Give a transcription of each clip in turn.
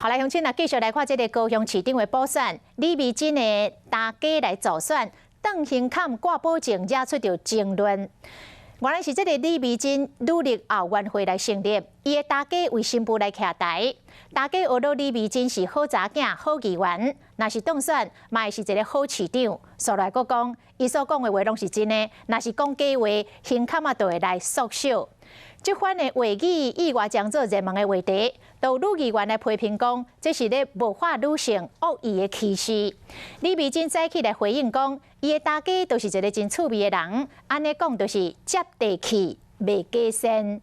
好，来，乡亲啊，继续来看这个高雄市长的补选，李美珍的大家来助选，邓兴坎挂保证惹出着争论。原来是这个李美珍努力后援会来成立，伊的大家为新妇来徛台，大家学到李美珍是好查囝、好议员，若是当选，嘛是一个好市长。所来佫讲，伊所讲的话拢是真的，若是讲假话，兴坎啊就会来缩小。这番的话语意外将做热门的话题，都女议员来批评讲，这是咧物化女性、恶意的歧视。李美珍早起来回应讲，伊的大家都是一个真趣味的人，安尼讲就是接地气、袂假善。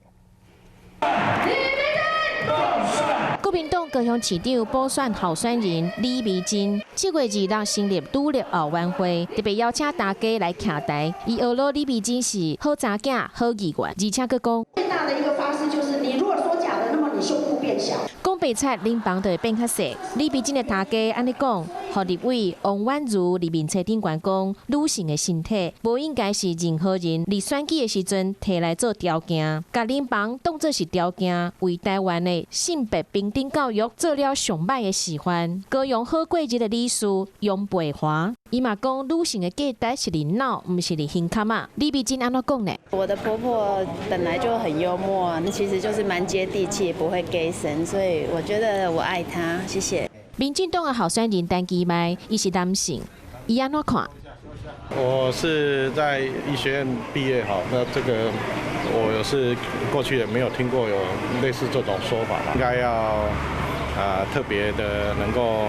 国民党高雄市长补选候选人李美珍，7月2日成立女力后援会，特别邀请大家来徛台。伊学了李美珍是好查囝、好议员，而且佫讲最大的一个发誓就是，你如果说假的，那么你胸部变小。讲白菜，恁房就会变较细。李美珍的大家安尼讲，予立委王婉如伫面册顶悬讲，女性的身体无应该是任何人伫选举的时阵摕来做条件，甲恁房当作是条件，为台湾的性别平等教育做了上歹的示范。高雄好过日的理事杨培华，伊嘛讲女性的价值是伫脑，毋是伫胸坎啊。李美珍安怎讲呢？我的婆婆本来就很幽默，那其实就是蛮接地气，不会给神，所以我觉得我爱她，谢谢。民进党的候选人陈其迈，伊是男性，伊安怎看？我是在医学院毕业，哈，那这个我是过去也没有听过有类似这种说法，应该要特别的能够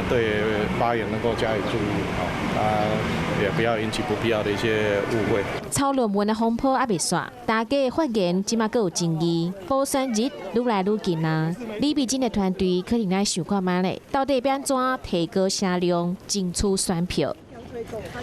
对发言能够加以注意，也不要引起不必要的一些误会。抄论文的风波还未煞，大家的发言即马阁有争议，补选日愈来愈近啊。李美珍的团队可能来想看卖咧，到底要安怎提高声量，争取选票？